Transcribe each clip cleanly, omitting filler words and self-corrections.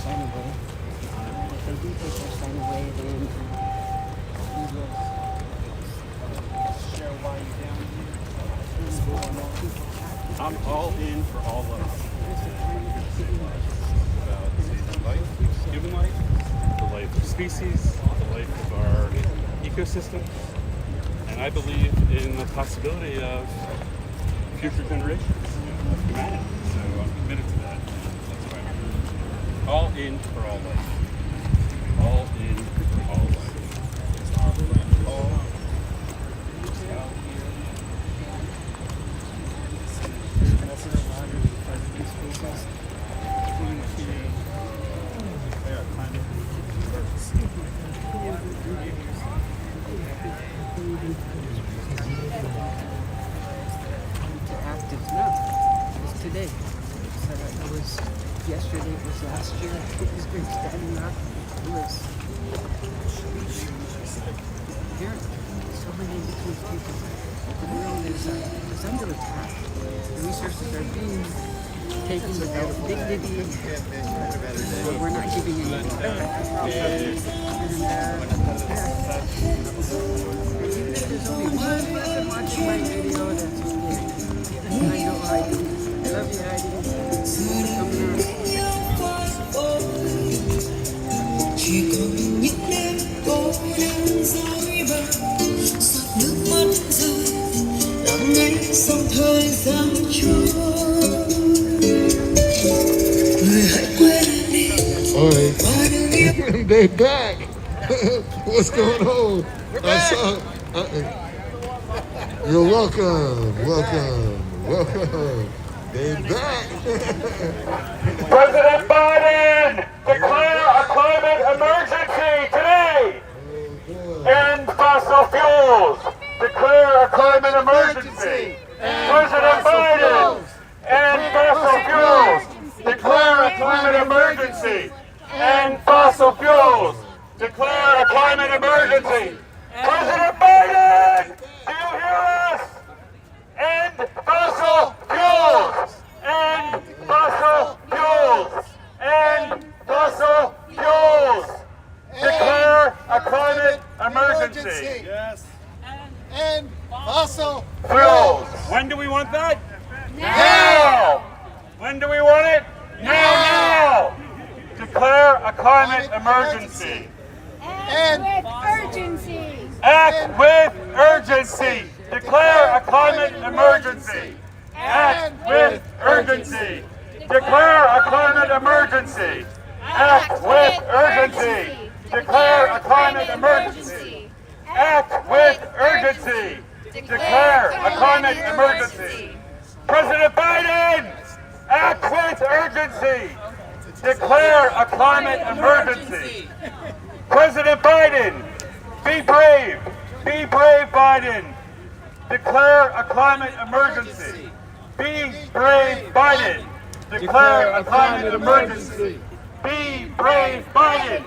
sign away. If they do take their sign away, then we will share why you're down here. I'm all in for all of it. About saving life, human life, the life of species, the life of our ecosystem, and I believe in the possibility of future generations of humanity. So I'm committed to that. That's why I'm here. All in for all life. All in for all life. All. Active now. It was today. It was yesterday. It was last year. It was been standing up. It was here. So many indigenous people. The world is under attack. The resources are being taken without dignity. We're not giving anything back. There's only one person watching my video that's okay. I know Heidi. I love you, Heidi. Chỉ còn những đêm cô đơn dối bời, giọt nước mắt rơi lặng ngay dòng thời gian trôi. Người hãy quên đi. They back. What's going on? I saw. You're welcome. They back. President Biden declare a climate emergency today. End fossil fuels. Declare a climate emergency. President Biden end fossil fuels. Declare a climate emergency. End fossil fuels. Declare a climate emergency. President Biden, do you hear us? End fossil fuels. End fossil fuels. End fossil fuels. Declare a climate emergency. Yes. And fossil Fuels. When do we want that? Now. When do we want it? Now. Declare a climate emergency. and with urgency. Act with urgency. Declare a climate emergency. Act with urgency. Declare a climate emergency. Act with urgency. Declare a climate emergency. Act with urgency. Declare a climate emergency. President Biden, act with urgency. Declare a climate emergency. President Biden, be brave. Be brave, Biden. Declare a climate emergency. Be brave, Biden. Declare a climate emergency. Be brave, Biden.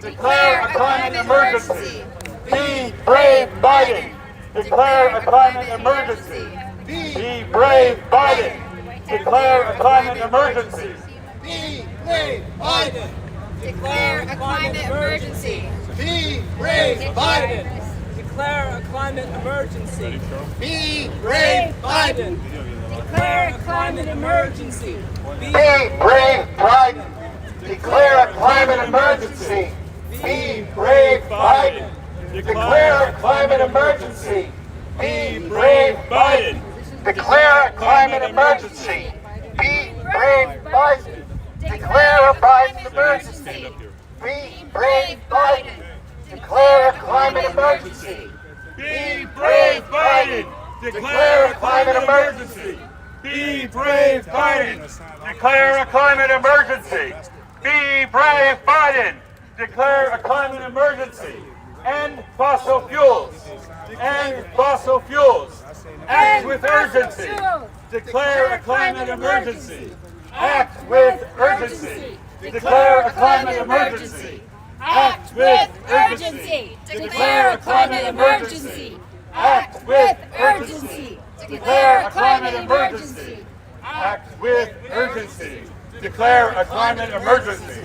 Declare a climate emergency. Be brave, Biden. Declare a climate emergency. Be brave, Biden. Declare a climate emergency. be brave, Biden. Declare a climate emergency. Be brave, Biden. Declare a climate emergency. Be brave, Biden. Declare a climate emergency. Be brave, Biden. Declare a climate emergency. Be brave, Biden. Declare a climate emergency. Be brave, Biden. Declare a climate emergency. Be brave, Biden. Declare a Biden emergency. Be brave, Biden. Declare a climate emergency. Be brave, Biden. Declare a climate emergency. Be brave, Biden. Declare a climate emergency. Be brave, Biden. Declare a climate emergency. End fossil fuels. End fossil fuels. Act with urgency. Declare a climate emergency. Act with urgency. Declare a climate emergency. Act with urgency. Declare a climate emergency. Act with urgency. Declare a climate emergency. Act with urgency. Declare a climate emergency.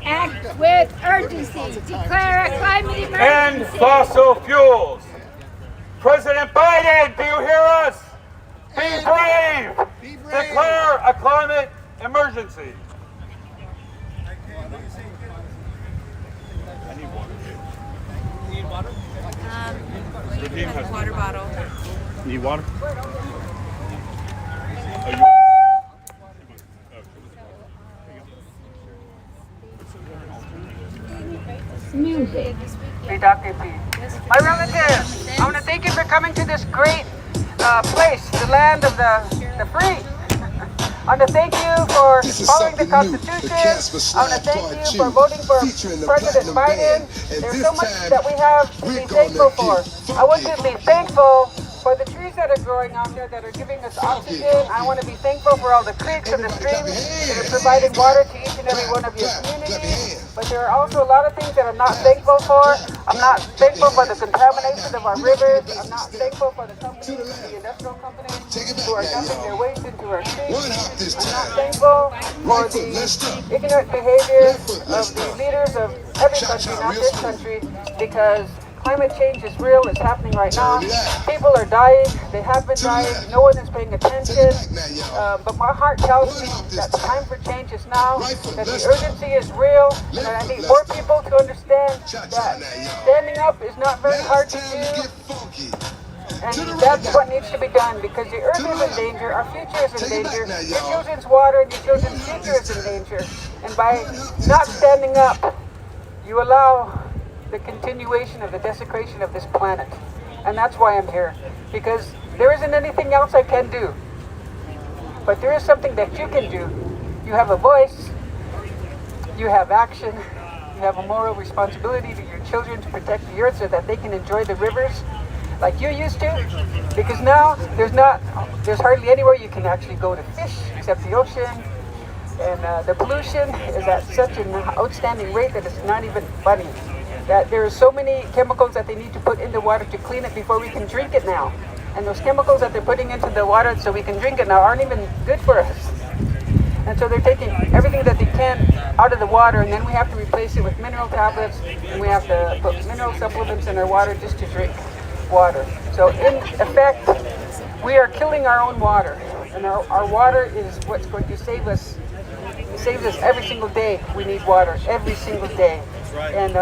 Act with urgency. Declare a climate End emergency. fossil fuels. President Biden, do you hear us? Be brave. Be brave. Declare a climate emergency. I need water. Need water? Raheem has Water bottle. Need water? Music. Hey, Dr. P. My relatives, I want to thank you for coming to this great place, the land of the free. I want to thank you for This is following the something new. Constitution. The Casper I want to Slide thank Part you 2, for voting for featuring the President Platinum Biden. Band. And There's this so much time, that we have to we're be gonna thankful for. get I want funky. to be thankful for the trees that are growing out there that are giving us oxygen. I want to be thankful for all the creeks and the streams that are providing water to each and every one of your communities. But there are also a lot of things that I'm not thankful for. I'm not thankful for the contamination of our rivers. I'm not thankful for the companies, the industrial companies who are dumping their waste into our One streets. hop this I'm not time. thankful for Right foot, the let's stop. ignorant behaviors Let's of the stop. leaders of every Chop, country, chop, not real this smooth. country, because climate change is real. It's happening right now. Turn it up. People are dying. They have been Turn it dying. up. No one is paying Take attention. it back now, y'all. But my heart tells One me hop this that the time for change is now, Right foot, that the let's stop. urgency is real, and that I Left foot, need let's more stop. people to understand Cha-cha that now, y'all. standing up is not very Now hard it's to time to do. get funky. And To the right that's now. what needs to be done, because the earth To the is in left. danger, our future is in Take it back danger, now, your y'all. children's water and your children's One hop future is this in time. danger. And by One hop this not time. standing up, you allow the continuation of the desecration of this planet. And that's why I'm here, because there isn't anything else I can do. But there is something that you can do. You have a voice, you have action, you have a moral responsibility to your children to protect the earth so that they can enjoy the rivers like you used to. Because now there's hardly anywhere you can actually go to fish except the ocean. And the pollution is at such an outstanding rate that it's not even funny. That there are so many chemicals that they need to put in the water to clean it before we can drink it now. And those chemicals that they're putting into the water so we can drink it now aren't even good for us. And so they're taking everything that they can out of the water, and then we have to replace it with mineral tablets, and we have to put mineral supplements in our water just to drink water. So in effect, we are killing our own water, and our water is what's going to save us. It saves us every single day. We need water every single day. And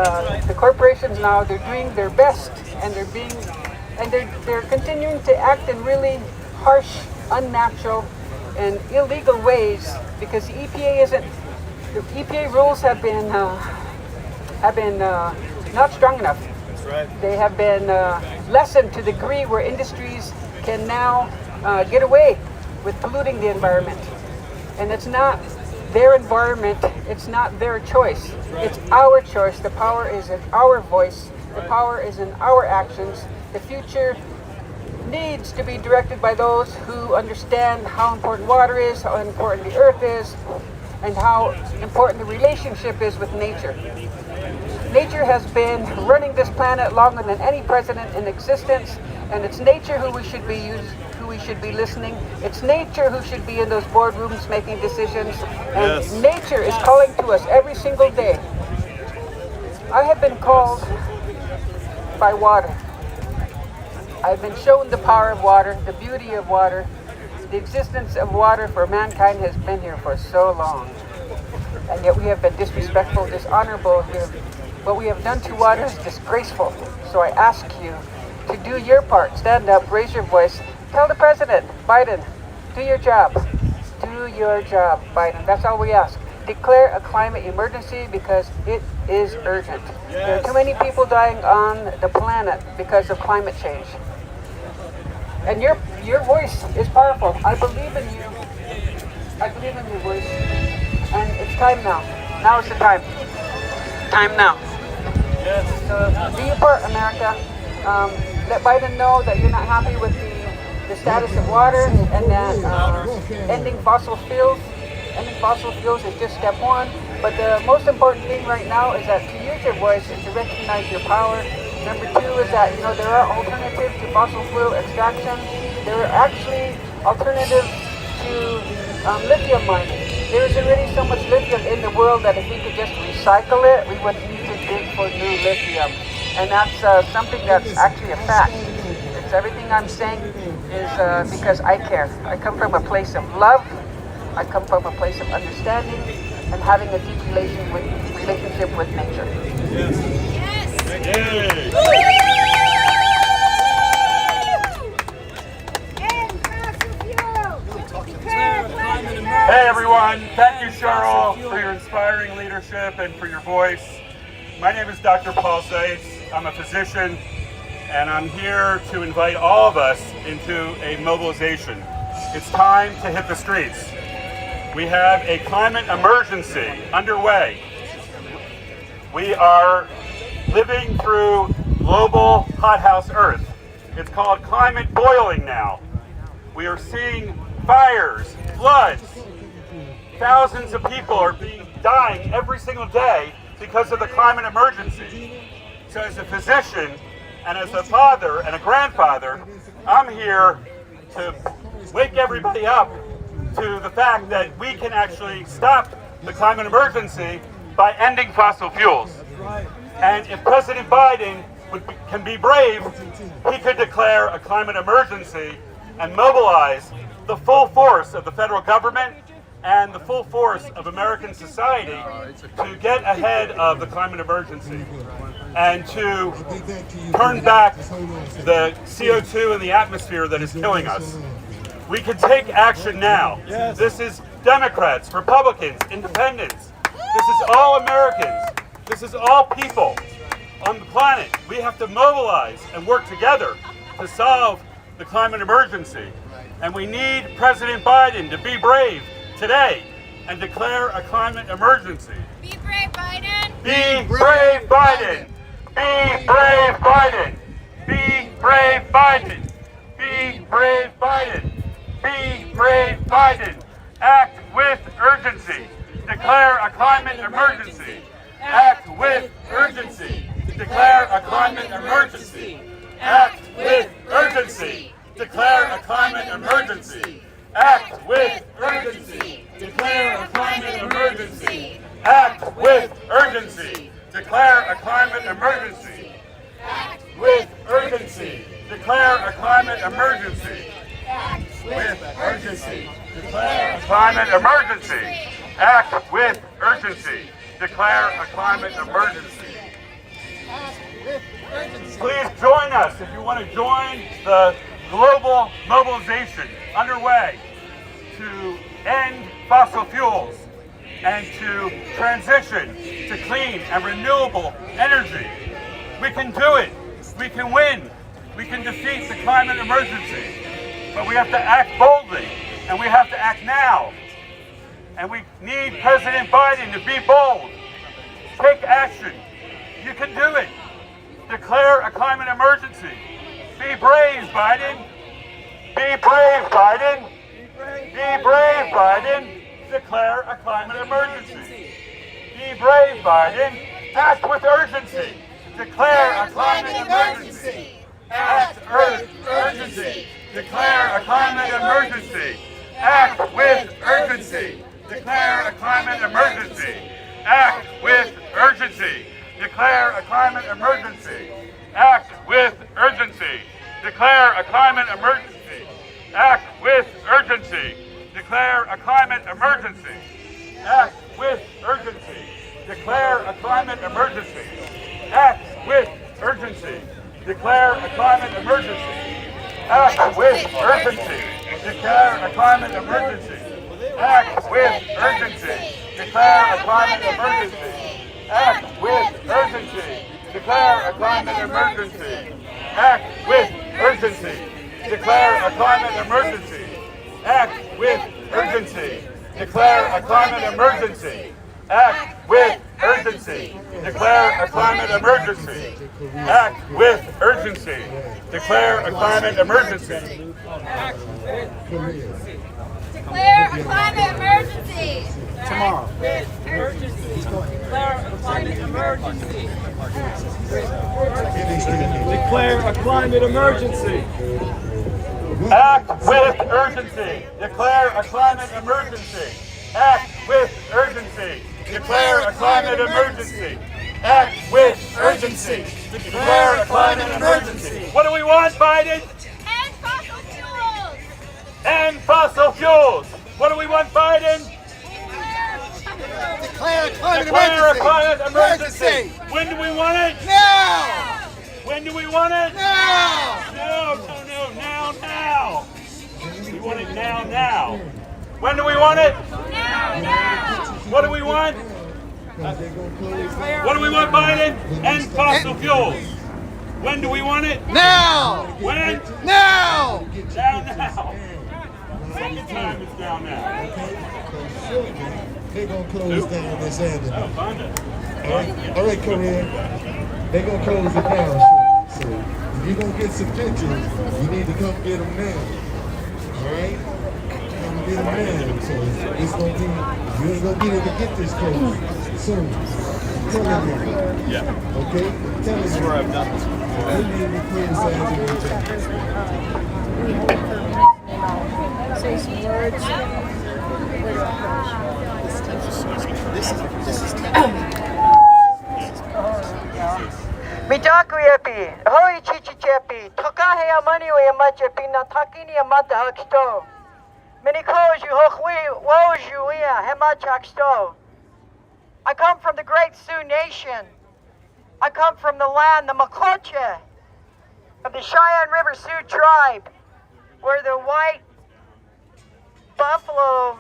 the corporations now, they're doing their best, and they're continuing to act in really harsh, unnatural, and illegal ways, because the EPA rules have been not strong enough. That's right. They have been lessened to the degree where industries can now get away with polluting the environment. And it's not their environment, it's not their choice. It's our choice. The power is in our voice. The power is in our actions. The future needs to be directed by those who understand how important water is, how important the earth is, and how important the relationship is with nature. Nature has been running this planet longer than any president in existence, and it's nature who we should be listening. It's nature who should be in those boardrooms making decisions, and Yes. nature is calling to us every single day. I have been called by water. I've been shown the power of water, the beauty of water. The existence of water for mankind has been here for so long. And yet we have been disrespectful, dishonorable here. What we have done to water is disgraceful. So I ask you to do your part. Stand up, raise your voice. Tell the president, Biden, do your job. Do your job, Biden. That's all we ask. Declare a climate emergency because it is urgent. There are too many people dying on the planet because of climate change. And your voice is powerful. I believe in you. I believe in your voice. And it's time now. Now is the time. Time now. So do your part, America. Let Biden know that you're not happy with the status of water, and that ending fossil fuels. Ending fossil fuels is just step one. But the most important thing right now is that to use your voice and to recognize your power. Number two is that there are alternatives to fossil fuel extraction. There are actually alternatives to lithium mining. There is already so much lithium in the world that if we could just recycle it, we wouldn't need to dig for new lithium. And that's something that's actually a fact. It's everything I'm saying is because I care. I come from a place of love. I come from a place of understanding and having a deep relationship with nature. Hey everyone, thank you Cheryl for your inspiring leadership and for your voice. My name is Dr. Paul Seitz. I'm a physician and I'm here to invite all of us into a mobilization. It's time to hit the streets. We have a climate emergency underway. We are living through global hothouse Earth. It's called climate boiling now. We are seeing fires, floods. Thousands of people are dying every single day because of the climate emergency. So as a physician and as a father and a grandfather, I'm here to wake everybody up to the fact that we can actually stop the climate emergency by ending fossil fuels. And if President Biden can be brave, he could declare a climate emergency and mobilize the full force of the federal government and the full force of American society to get ahead of the climate emergency and to turn back the CO2 in the atmosphere that is killing us. We can take action now. This is Democrats, Republicans, Independents. This is all Americans. This is all people on the planet. We have to mobilize and work together to solve the climate emergency. And we need President Biden to be brave today and declare a climate emergency. Be brave, Biden! Be brave, Biden! Be brave, Biden! Be brave, Biden! Be brave, Biden! Be brave, Biden! Act with urgency. Declare a climate emergency. Act with urgency. Declare a climate emergency. Act with urgency. Declare a climate emergency. Act with urgency. Declare a climate emergency. Act with urgency. Declare a climate emergency. Act with urgency. Declare a climate emergency. Act with urgency. Declare a climate emergency. Act with urgency. Declare a climate emergency. Please join us if you want to join the global mobilization underway to end fossil fuels and to transition to clean and renewable energy. We can do it. We can win. We can defeat the climate emergency. But we have to act boldly, and we have to act now. And we need President Biden to be bold. Take action. You can do it. Declare a climate emergency. Be brave, Biden. Be brave, Biden. Be brave, Biden. Declare a climate emergency. Be brave, Biden. Act with urgency. Declare a climate emergency. Act with urgency. Declare a climate emergency. Act with urgency. Declare a climate emergency. Act with urgency. Declare a climate emergency. Act with urgency. Declare a climate emergency. Act with urgency. Declare a climate emergency. Act with urgency. Declare a climate emergency. Act with urgency. Declare a climate emergency. Act with urgency. Declare a climate emergency. Act with urgency. Declare a climate emergency. Act with urgency. Declare a climate emergency. Act with urgency. Declare a climate emergency. Act with urgency. Declare a climate emergency. Act with urgency. Declare a climate emergency. Act with urgency. Declare a climate emergency. Declare a climate emergency! Tomorrow. Declare a climate emergency. Declare a climate emergency. Act with urgency. Declare a climate emergency. Act with emergency. Declare a climate emergency. Act with urgency. Declare a climate emergency. What do we want, Biden? End fossil fuels. End fossil fuels. What do we want, Biden? Declare a climate Declare a emergency. climate emergency. When do we want it? Now! When do we want it? Now! Now. We want it now. When do we want it? Now. What do we want? What do we want, Biden? End fossil fuels. When do we want it? Now! When? Now! Now. Second time it's down now. They're gonna close down this avenue. Oh, Fonda. All right, Korea. They're gonna close it down. So if you're gonna get some pictures, you need to come get them now. All right? Come get them now. So it's gonna be, you ain't gonna be able to get this closed soon. I'm telling you. Yeah. Okay? I'm telling you. I've done this before. We need to clear this avenue down. Say some words. Mitaku yapi, hoi chichi chapi, tokahe amani o yamachapi na takini amata haksto. Minikoju hokwi woju ia hemachaksto. I come from the great Sioux Nation. I come from the land, the Makoche, of the Cheyenne River Sioux tribe, where the white buffalo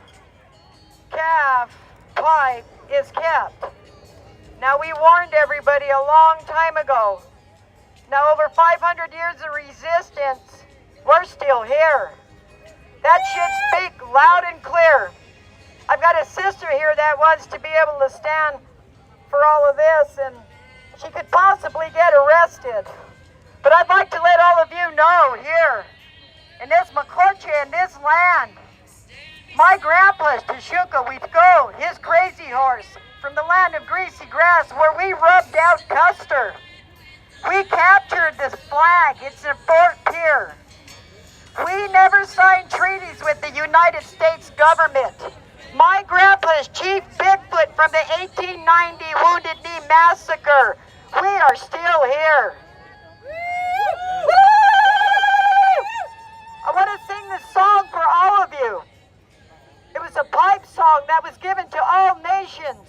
calf pipe is kept. Now, we warned everybody a long time ago. Now, over 500 years of resistance, we're still here. That should speak loud and clear. I've got a sister here that wants to be able to stand for all of this, and she could possibly get arrested. But I'd like to let all of you know here, in this Makoche, in this land, my grandpa's Tashuka Witko, his crazy horse, from the land of greasy grass where we rubbed out Custer. We captured this flag. It's in Fort Pierre. We never signed treaties with the United States government. My grandpa's Chief Bigfoot from the 1890 Wounded Knee Massacre. We are still here. I want to sing this song for all of you. It was a pipe song that was given to all nations.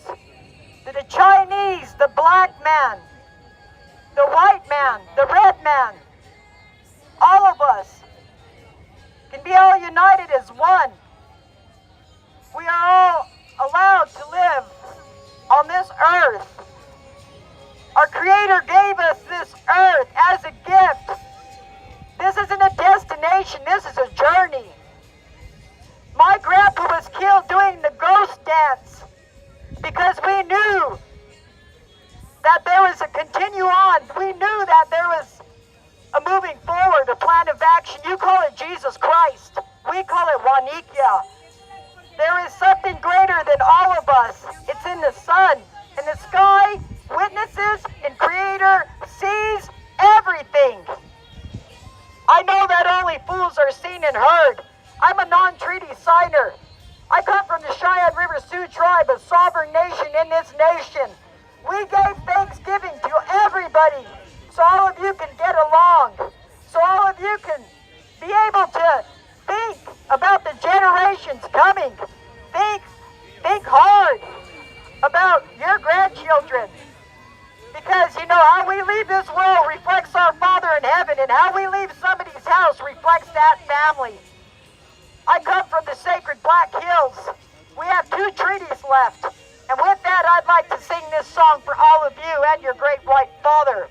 To the Chinese, the black man, the white man, the red man. All of us can be all united as one. We are all allowed to live on this earth. Our Creator gave us this earth as a gift. This isn't a destination, this is a journey. My grandpa was killed doing the ghost dance because we knew that there was a continue on. We knew that there was a moving forward, a plan of action. You call it Jesus Christ. We call it Wanikia. There is something greater than all of us. It's in the sun, in the sky, witnesses, and Creator sees everything. I know that only fools are seen and heard. I'm a non-treaty signer. I come from the Cheyenne River Sioux tribe, a sovereign nation in this nation. We gave Thanksgiving to everybody so all of you can get along, so all of you can be able to think about the generations coming. Think hard about your grandchildren. Because, you know, how we leave this world reflects our Father in heaven, and how we leave somebody's house reflects that family. I come from the sacred Black Hills. We have 2 treaties left. And with that, I'd like to sing this song for all of you and your great white father.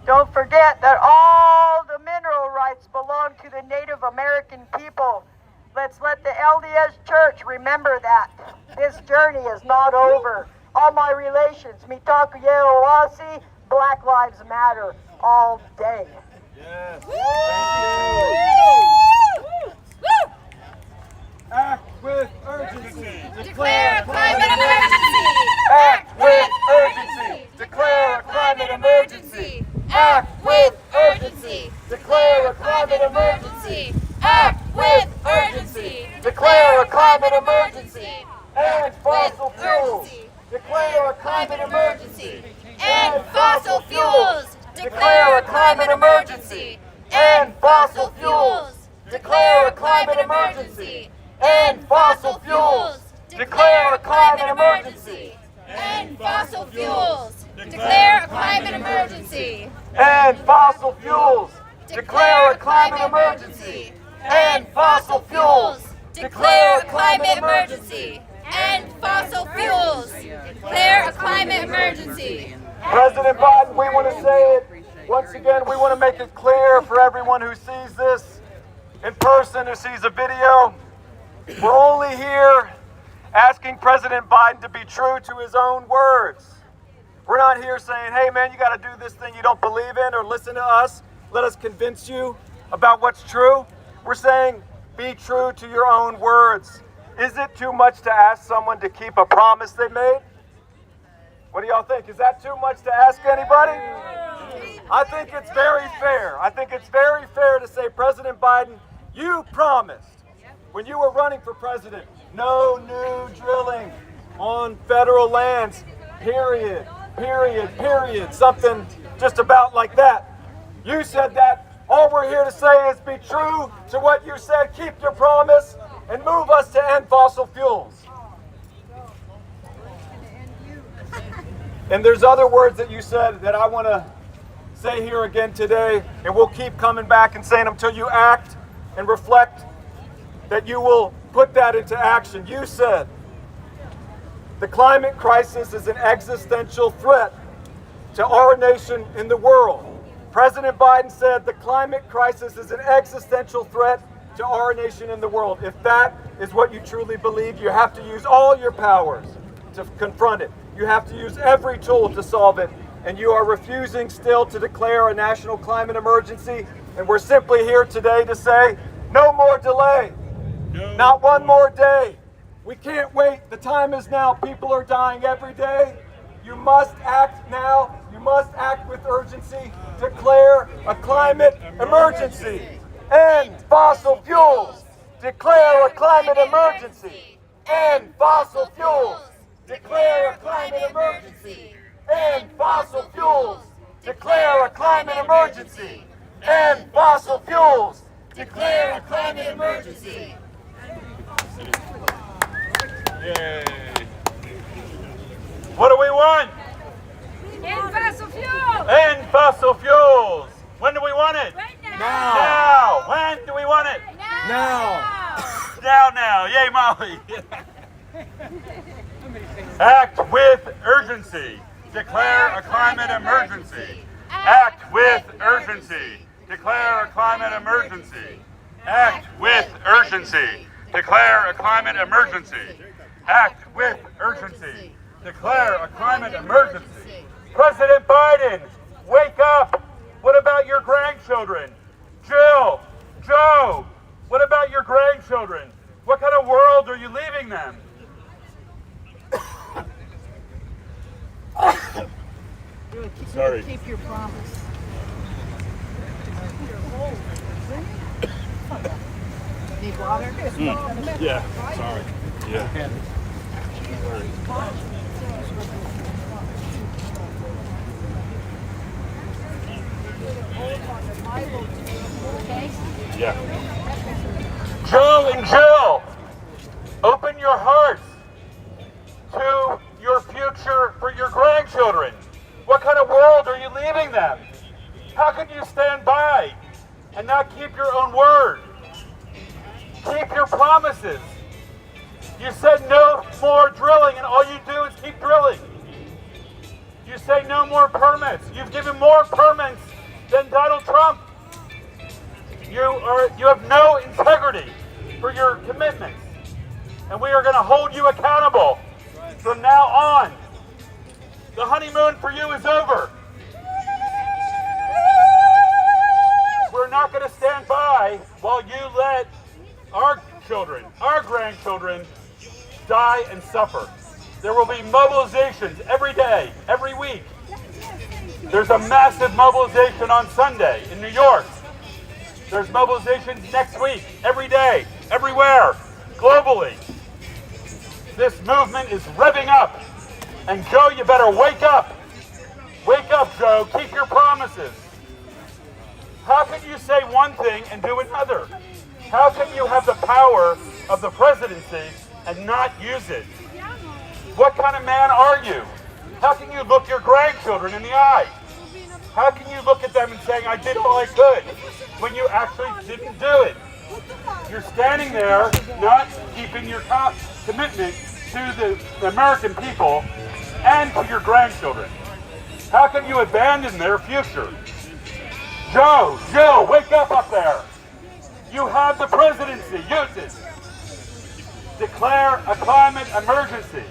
Don't forget that all the mineral rights belong to the Native American people. Let's let the LDS Church remember that. This journey is not over. All my relations, Mitaku Yeowasi, Black Lives Matter, all day. Yes. Act with urgency. Declare a climate emergency. Act with urgency. Declare a climate emergency. Act with urgency. Declare a climate emergency. Act with urgency. Declare a climate emergency. And fossil With fuels. urgency. Declare a climate emergency. And fossil fuels. Declare a climate emergency. And fossil fuels. Declare a climate emergency. And fossil fuels. Declare a climate emergency. And fossil fuels. Declare a climate emergency. And fossil fuels. Declare a climate emergency. And fossil fuels. Declare a climate emergency. And fossil fuels. Declare a climate emergency. President Biden, we want to say it once again. We want to make it clear for everyone who sees this in person, who sees a video. We're only here asking President Biden to be true to his own words. We're not here saying, hey man, you got to do this thing you don't believe in, or listen to us. Let us convince you about what's true. We're saying, be true to your own words. Is it too much to ask someone to keep a promise they made? What do y'all think? Is that too much to ask anybody? I think it's very fair. I think it's very fair to say, President Biden, you promised when you were running for president, no new drilling on federal lands, period, period, period, something just about like that. You said that. All we're here to say is be true to what you said, keep your promise, and move us to end fossil fuels. And there's other words that you said that I want to say here again today, and we'll keep coming back and saying them until you act and reflect that you will put that into action. You said the climate crisis is an existential threat to our nation and the world. President Biden said the climate crisis is an existential threat to our nation and the world. If that is what you truly believe, you have to use all your powers to confront it. You have to use every tool to solve it. And you are refusing still to declare a national climate emergency. And we're simply here today to say, no more delay. No. Not one more day. We can't wait. The time is now. People are dying every day. You must act now. You must act with urgency. Declare a climate emergency. End fossil fuels. Declare a climate emergency. End fossil fuels. Declare a climate emergency. End fossil fuels. Declare a climate emergency. End fossil fuels. Declare a climate emergency. Yay. What do we want? End fossil fuels. End fossil fuels. When do we want it? Right now. Now. When do we want it? Now. Now. Yay, Molly. Act with urgency. Declare a climate emergency. Act with urgency. Declare a climate emergency. Act with urgency. Declare a climate emergency. Act with urgency. Declare a climate emergency. President Biden, wake up. What about your grandchildren? Jill, Joe, what about your grandchildren? What kind of world are you leaving them? Sorry. Keep your promise. Need water? Yeah, sorry. Yeah. Yeah. Joe and Jill, open your hearts to your future for your grandchildren. What kind of world are you leaving them? How can you stand by and not keep your own word? Keep your promises. You said no more drilling, and all you do is keep drilling. permits. You've given more permits than Donald Trump. You have no integrity for your commitments. And we are going to hold you accountable from now on. The honeymoon for you is over. We're not going to stand by while you let our children, our grandchildren, die and suffer. There will be mobilizations every day, every week. There's a massive mobilization on Sunday in New York. There's mobilizations next week, every day, everywhere, globally. This movement is revving up. And Joe, you better wake up. Wake up, Joe. Keep your promises. How can you say one thing and do another? How can you have the power of the presidency and not use it? What kind of man are you? How can you look your grandchildren in the eye? How can you look at them and saying, I did all I could, when you actually didn't do it? You're standing there not keeping your commitment to the American people and to your grandchildren. How can you abandon their future? Joe, Jill, wake up there. You have the presidency. Use it. Declare a climate emergency.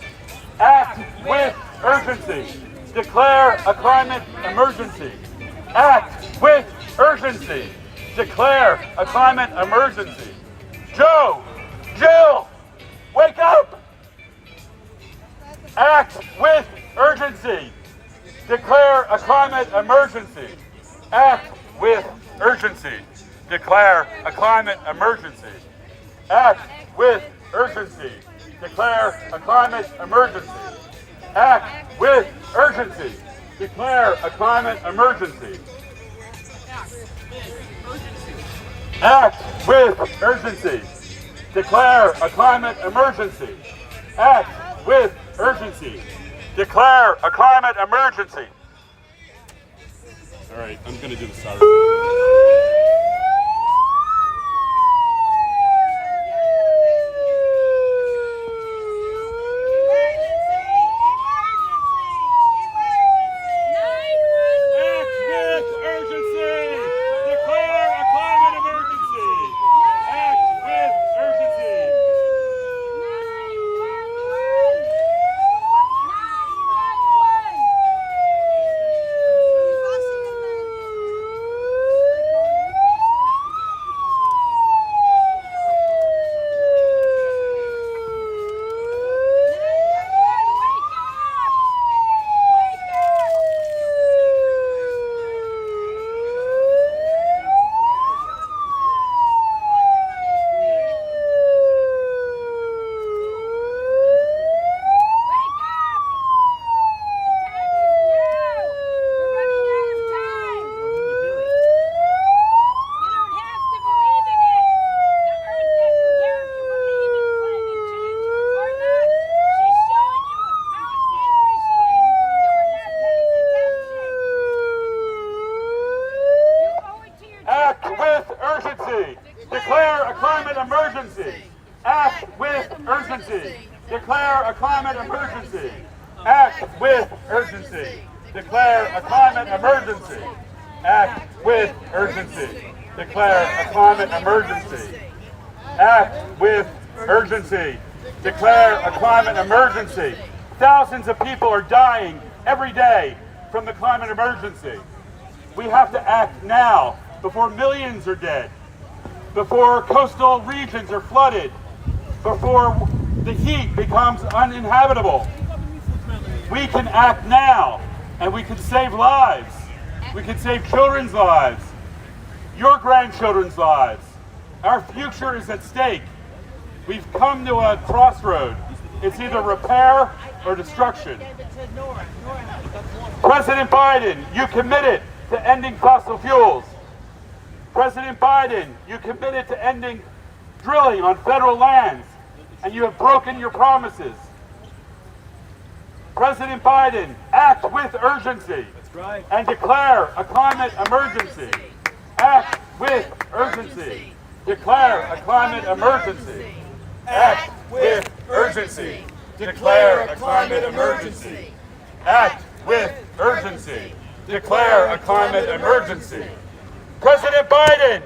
Act with urgency. Declare a climate emergency. Act with urgency. Declare a climate emergency. Joe, Jill, wake up. Act with urgency. Declare a climate emergency. Act with urgency. Declare a climate emergency. Act with urgency. Declare a climate emergency. Act with urgency. Declare a climate emergency. Act with urgency. Declare a climate emergency. Act with urgency. Declare a climate emergency. All right, I'm going to do the siren. Declare a climate emergency. Act with urgency. Declare a climate emergency. Act with urgency. Declare a climate emergency. Act with urgency. Declare a climate emergency. Act with urgency. Declare a climate emergency. Thousands of people are dying every day from the climate emergency. We have to act now before millions are dead, before coastal regions are flooded, before the heat becomes uninhabitable. We can act now, and we can save lives. We can save children's lives, your grandchildren's lives. Our future is at stake. We've come to a crossroad. It's either repair or destruction. President Biden, you committed to ending fossil fuels. President Biden, you committed to ending drilling on federal lands, and you have broken your promises. President Biden, act with urgency and declare a climate emergency. Act with urgency. Declare a climate emergency. Act with urgency. Declare a climate emergency. Act with urgency. declare a climate emergency. President Biden,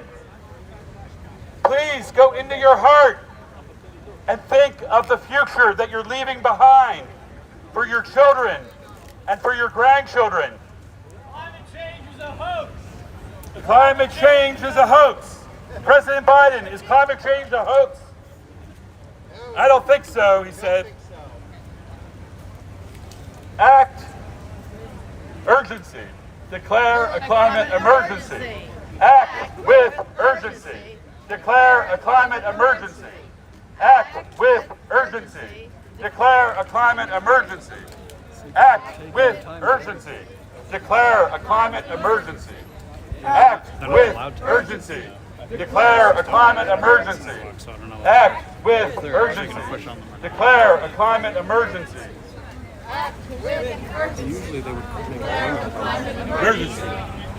please go into your heart and think of the future that you're leaving behind for your children and for your grandchildren. Climate change is a hoax. Climate change is a hoax. President Biden, is climate change a hoax? I don't think so, he said. Act urgency. Declare a climate emergency. Act with urgency. Declare a climate emergency. Act with urgency. Declare a climate emergency. Act with urgency. Declare a climate emergency. Act with urgency. Declare a climate emergency. Act with urgency. Declare a climate emergency. Usually they would Emergency.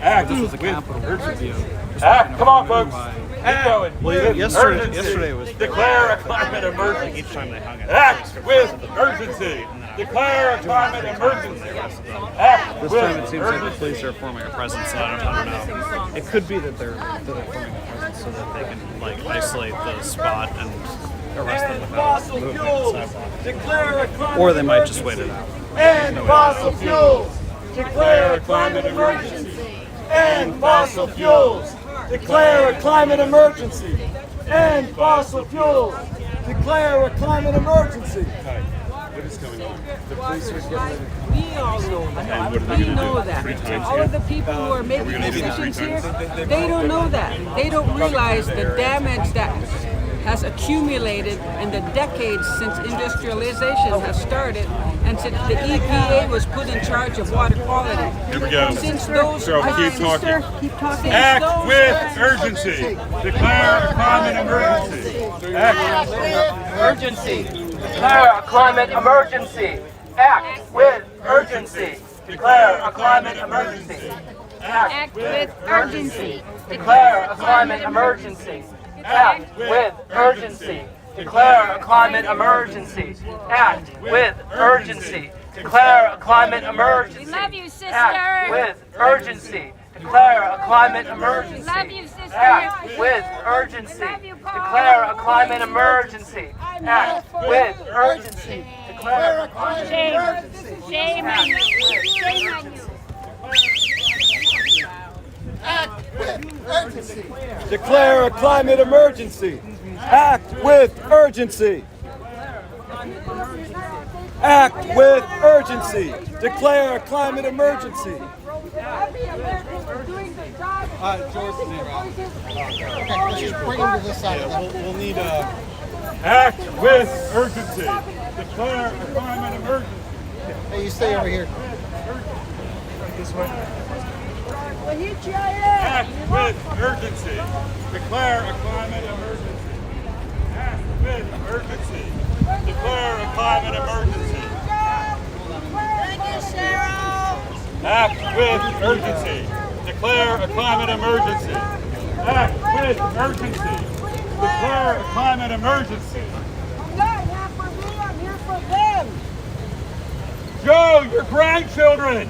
Act this was a with capital urgency. video. Act, come on, folks. Keep going. Well, Urgency. yesterday was Declare a climate emergency. each time they hung it. Act with urgency. Declare a climate emergency. Act This with time it seems like the urgency. police are forming a presence. I don't know. It could be that they're forming a presence so that they can like isolate the spot and arrest them without moving the sidewalk. Declare a climate Or they might just wait it out. End fossil fuels. Declare a climate emergency. End fossil fuels. Declare a climate emergency. End fossil fuels. Declare a climate emergency. What is going on? The police are getting We all know that. We know that. All of the people who are making decisions here, they don't know that. They don't realize the damage that has accumulated in the decades since industrialization has started and since the EPA was put in charge of water quality. Here we go. Since those So keep talking. Act with urgency. Declare a climate emergency. Act with urgency. Declare a climate emergency. Act with urgency. Declare a climate emergency. Act with urgency. Declare a climate emergency. Act with urgency. Declare a climate emergency. Act with urgency. Declare a climate emergency. We love you, sister. Act with urgency. Declare a climate emergency. Love you, sister. Act with urgency. Love you, Paul. Declare a climate emergency. Act with urgency. Declare a climate emergency. Shame on you. Shame on you. Declare a climate emergency. Act with urgency. Act with urgency. Declare a climate emergency. We'll need a. Act with urgency. Declare a climate emergency. Hey, you stay over here. This way. Act with urgency. Declare a climate emergency. Act with urgency. Declare a climate emergency. Act with urgency. Declare a climate emergency. Act with urgency. Declare a climate emergency. I'm not here for me, I'm here for them. Joe, your grandchildren,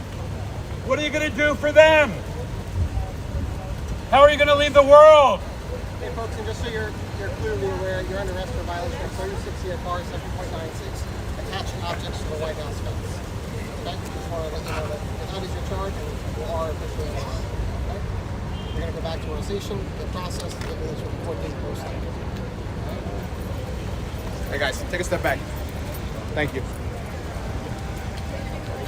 what are you going to do for them? How are you going to leave the world? Hey folks, and just so you're clearly aware, you're under arrest for violation of 36 CFR 7.96, attaching objects to the White House fence. Okay? Just want to let you know that that is your charge, and you are officially in arrest. Okay? You're going to go back to our station, get processed, and get this report being posted. Hey guys, take a step back. Thank you.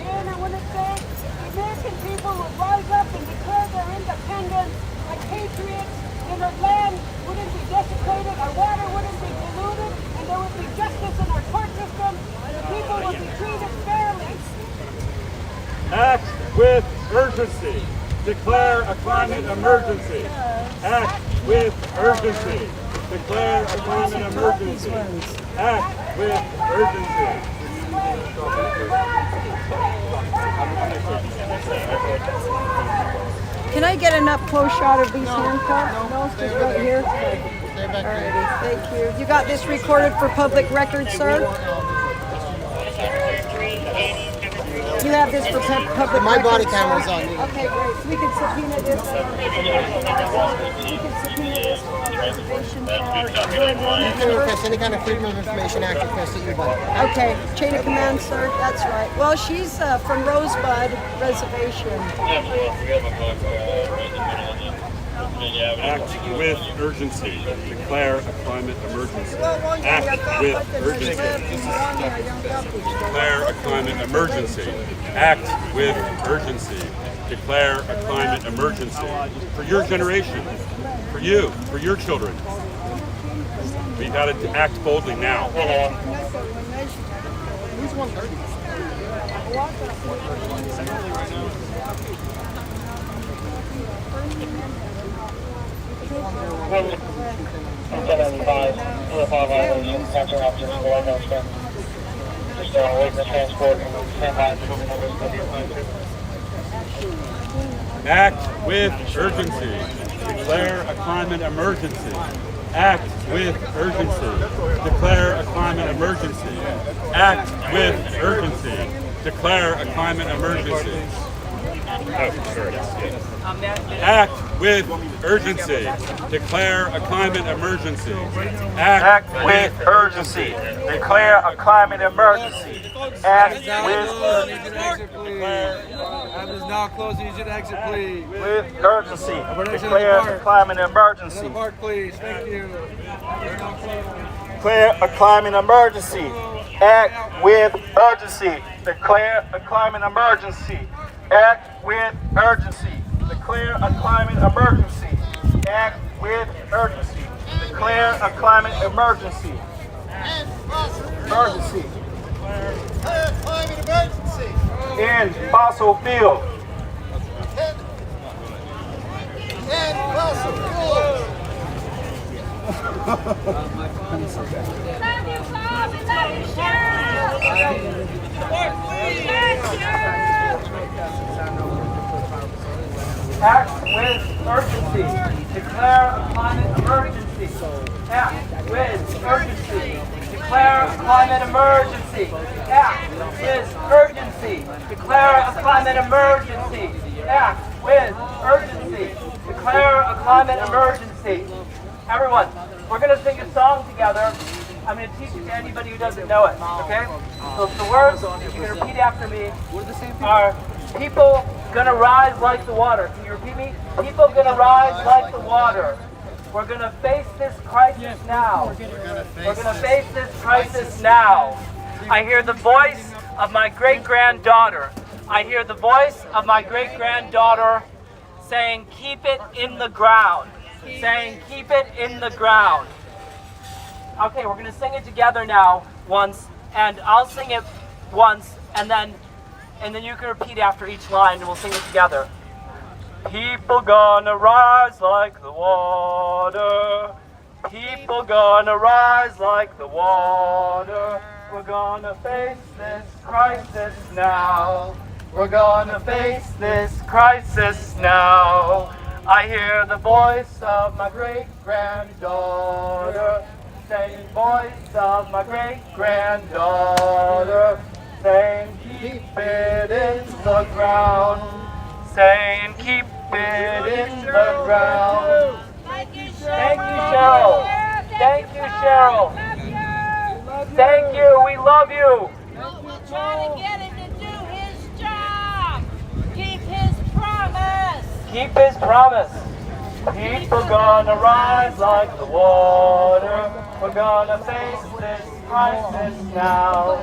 And I want to say, the American people will rise up and declare their independence like patriots, and our land wouldn't be desecrated, our water wouldn't be polluted, and there would be justice in our court system, and the people would be treated fairly. Act with urgency. Declare a climate emergency. Act with urgency. Declare a climate emergency. Act with urgency. Can I get an up-close shot of these handcuffs? No, just right here. Stay back there. Alrighty, thank you. You got this recorded for public record, sir? You have have this for public My body records, camera's sir? on you. Okay, great. We can subpoena this. We can subpoena this for our reservation for our You can request any kind of Freedom of Information Act request that you'd like. Okay, chain of command, sir. That's right. Well, she's from Rosebud Reservation. Act with urgency. Declare a climate emergency. Act with urgency. Declare a climate emergency. Act with urgency. Declare a climate emergency. For your generation. For you. For your children. We got to act boldly now. Who's 130? Act with urgency. Declare a climate emergency. Act with urgency. Declare a climate emergency. Act with urgency. Declare a climate emergency. Act with urgency. Declare a climate emergency. Act with urgency. Declare a climate emergency. Act with Now closing, you should exit, please. with urgency. Declare a climate emergency. Park, please. Thank you. Declare a climate emergency. Act with urgency. Declare a climate emergency. Act with urgency. Declare a climate emergency. Act with urgency. Declare a climate emergency. Emergency. Climate emergency. End fossil fuel. And fossil fuels. Love you, Bob. We love you, Cheryl. Act with urgency. Declare a climate emergency. Act with urgency. Declare a climate emergency. Act with urgency. Declare a climate emergency. Act with urgency. Declare a climate emergency. Everyone, we're going to sing a song together. I'm going to teach it to anybody who doesn't know it, okay? So the words, you can repeat after me, are people gonna rise like the water. Can you repeat me? People gonna rise like the water. We're gonna face this crisis now. We're gonna face this crisis now. I hear the voice of my great-granddaughter. I hear the voice of my great-granddaughter saying, keep it in the ground. Saying, keep it in the ground. Okay, we're gonna sing it together now once, and I'll sing it once, and then you can repeat after each line, and we'll sing it together. People gonna rise like the water. People gonna rise like the water. We're gonna face this crisis now. We're gonna face this crisis now. I hear the voice of my great-granddaughter, saying, voice of my great-granddaughter, saying, keep it in the ground, saying, keep it in the ground. Thank you, Cheryl. Thank you, Cheryl. Thank you, we love you. We'll try to get him to do his job. Keep his promise. Keep his promise. People gonna rise like the water. We're gonna face this crisis now.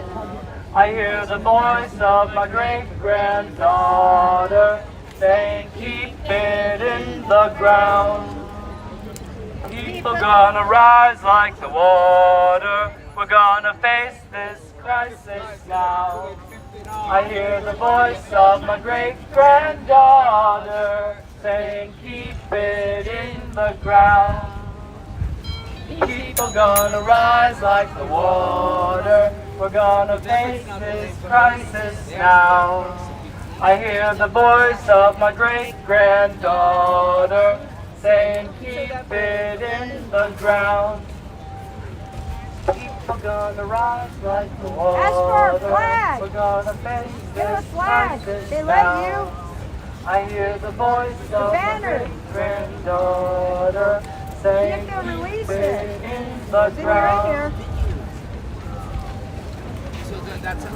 I hear the voice of my great-granddaughter saying, keep it in the ground. People gonna rise like the water. We're gonna face this crisis now. I hear the voice of my great-granddaughter saying, keep it in the ground. People gonna rise like the water. We're gonna face this crisis now. I hear the voice of my great-granddaughter saying, keep it in the ground. Keep We're gonna rise like the water. Ask for a flag. We're gonna face Get a this flag. crisis They now. let you. I hear the voice of my banner. great-granddaughter saying, You have to release "Keep it. it in the It's in ground." here. So that's it.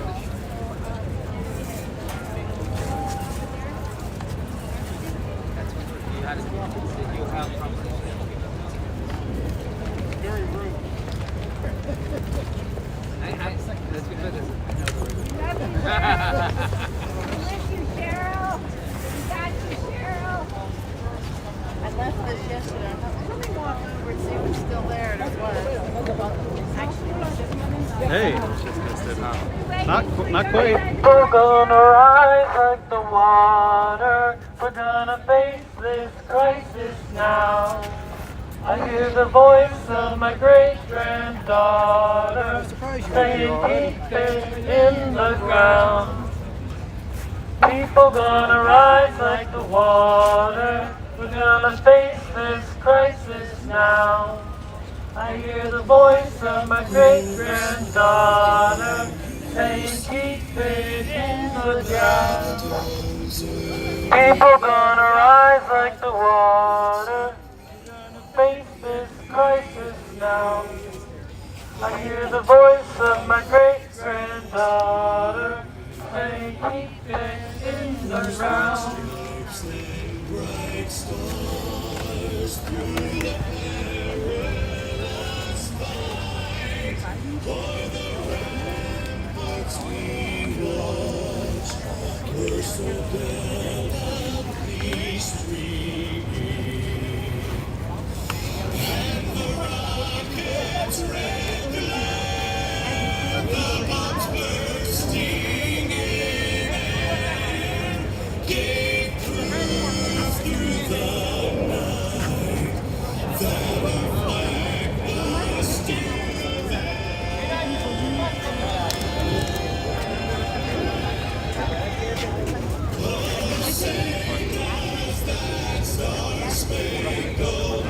You had it. You have probably. Very rude. That's because it's. Bless you, Cheryl. We got you, Cheryl. I left this yesterday. I thought, let me walk over and see what's still there. And it was. Actually, it was just Hey, it's just missed it. Not quite. We're gonna rise like the water. We're gonna face this crisis now. I hear the voice of my great-granddaughter saying, "Keep it in the ground." People gonna rise like the water. We're gonna face this crisis now. I hear the voice of my great-granddaughter saying, "Keep it in the ground." People gonna rise like the water. Face this crisis now. I hear the voice of my great-granddaughter saying, "Keep it in the ground." Bright stars through the perilous fight, for the ramparts we watch were so gallantly streaming, and the rockets' red glare, the bombs bursting in air, gave proof through the night that our flag was still there. The same as that star-spangled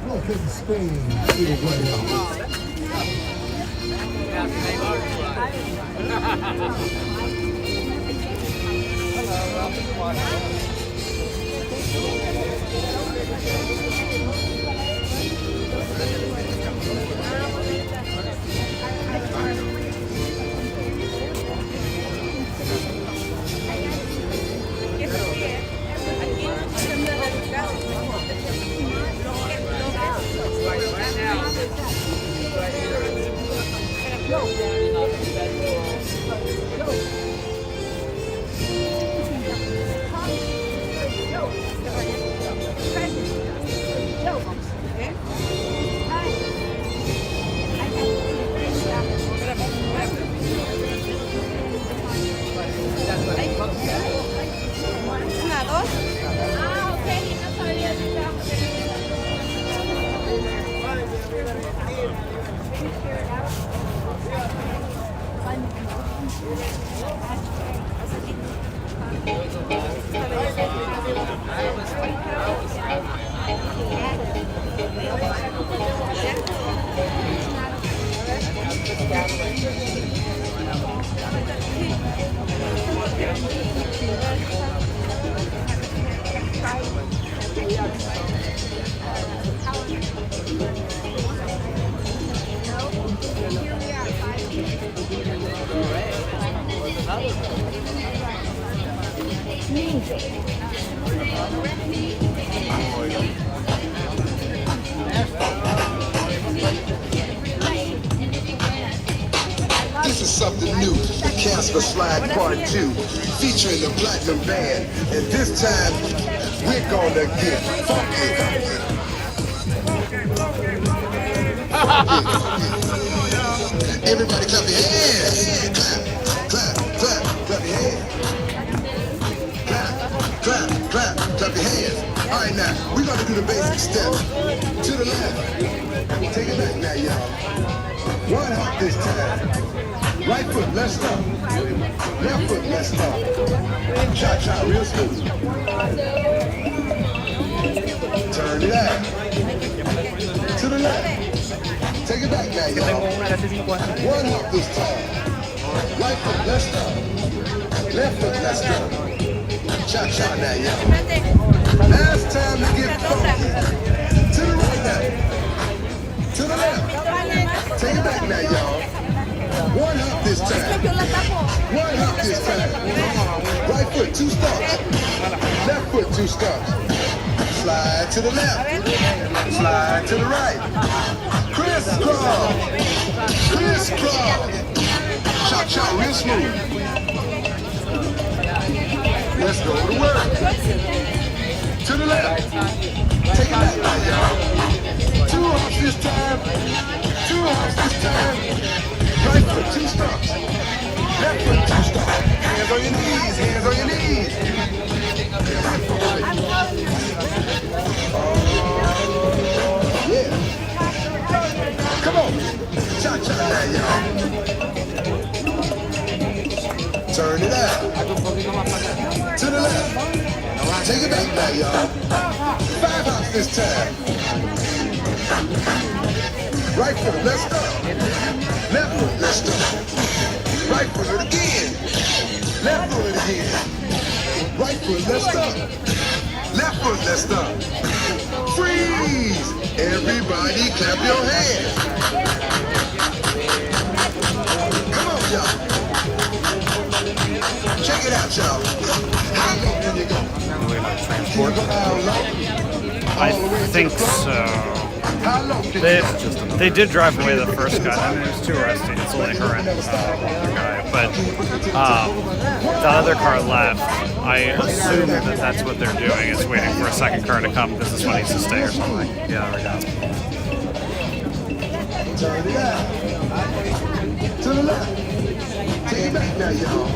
Look at Spain. See it right out. This is something new, the Casper Slide Part 2, featuring the Platinum Band, and this time, we're gonna get funky. Everybody clap your hands. Clap, clap, clap your hands. Clap, clap, clap, clap your hands. All right, now, we're going to do the basic steps. To the left. Take it back now, y'all. One hop this time. Right foot, let's stop. Left foot, let's stop. Cha-cha, real smooth. Turn it out. To the left. Take it back now, y'all. One hop this time. Right foot, let's stop. Left foot, let's stop. Cha-cha now, y'all. Last time to get funky. To the right now. To the left. Take it back now, y'all. One hop this time. One hop this time. Right foot, 2 stomps. Left foot, 2 stomps. Slide to the left. Slide to the right. Crisscross. Crisscross. Cha-cha, real smooth. Let's go to work. To the left. Take it back now, y'all. 2 hops this time. 2 hops this time. Right foot, 2 stomps. Left foot, 2 stomps. Hands on your knees. Hands on your knees. Yeah. Come on. Cha-cha now, y'all. Turn it out. To the left. Take it back now, y'all. 5 hops this time. Right foot, let's stop. Left foot, let's stop. Right foot again. Left foot again. Right foot, let's stop. Left foot, let's stop. Freeze! Everybody clap your hands. Come on, y'all. Check it out, y'all. How low can you go? Can you go down low? I think so. They did drive away the first guy. I mean, it was too rusty. It's only her and the other guy. But the other car left. I assume that that's what they're doing, is waiting for a second car to come because this one needs to stay or something. Yeah, there we go. Turn it out. To the left. Take it back now, y'all.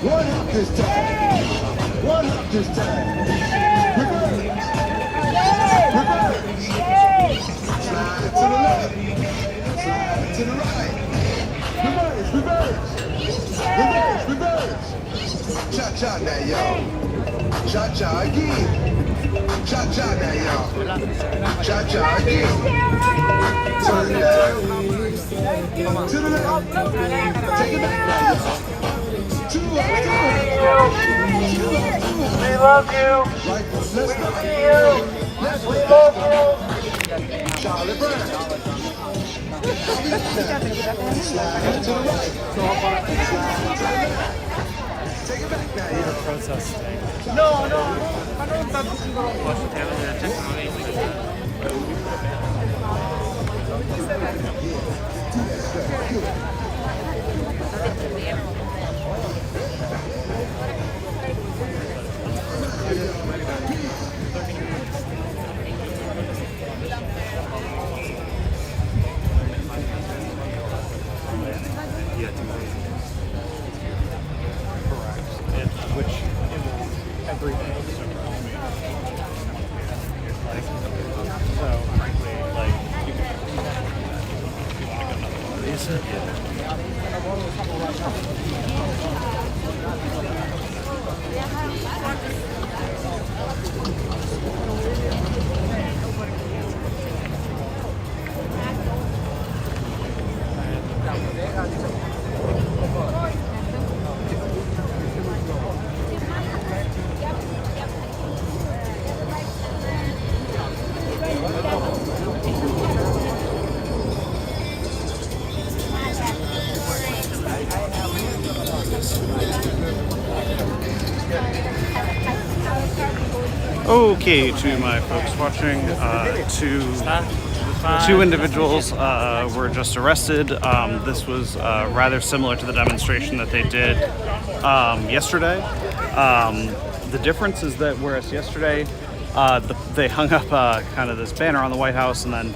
One hop this time. One hop this time. Reverse. Reverse. Slide to the left. Slide to the right. Reverse, reverse. Reverse, reverse. Cha-cha now, y'all. Cha-cha again. Cha-cha now, y'all. Cha-cha again. Turn it out. To the left. Take it back now, y'all. 2 up, 2 up. We love you. Right foot, let's go. Left We foot, love you. Charlie Brown. Slide to the right. Slide to the left. Take it back now, y'all. Protesting. No, no. I don't know. Which every day. So frankly, like you want to go another one of these? Okay, to my folks watching, two individuals were just arrested. This was rather similar to the demonstration that they did yesterday. The difference is that whereas yesterday they hung up kind of this banner on the White House, and then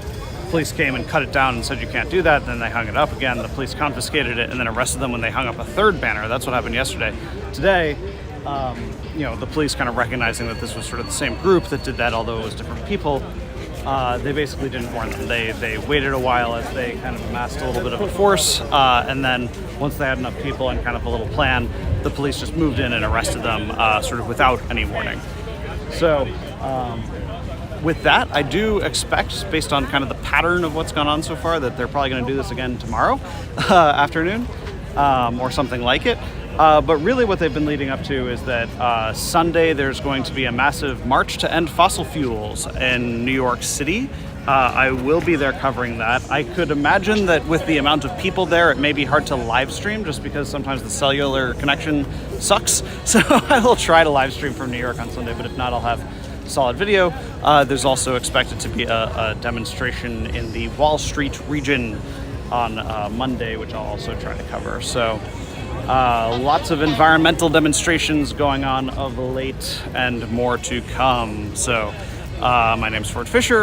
police came and cut it down and said you can't do that. Then they hung it up again. The police confiscated it and then arrested them when they hung up a third banner. That's what happened yesterday. Today, you know, the police kind of recognizing that this was sort of the same group that did that, although it was different people. They basically didn't warn them. They waited a while as they kind of amassed a little bit of a force, and then once they had enough people and kind of a little plan, the police just moved in and arrested them sort of without any warning. So with that, I do expect, based on kind of the pattern of what's gone on so far, that they're probably going to do this again tomorrow afternoon or something like it. But really what they've been leading up to is that Sunday there's going to be a massive march to end fossil fuels in New York City. I will be there covering that. I could imagine that with the amount of people there, it may be hard to live stream just because sometimes the cellular connection sucks. So I will try to live stream from New York on Sunday, but if not, I'll have solid video. There's also expected to be a demonstration in the Wall Street region on Monday, which I'll also try to cover. So lots of environmental demonstrations going on of late and more to come. So my name's Fischer.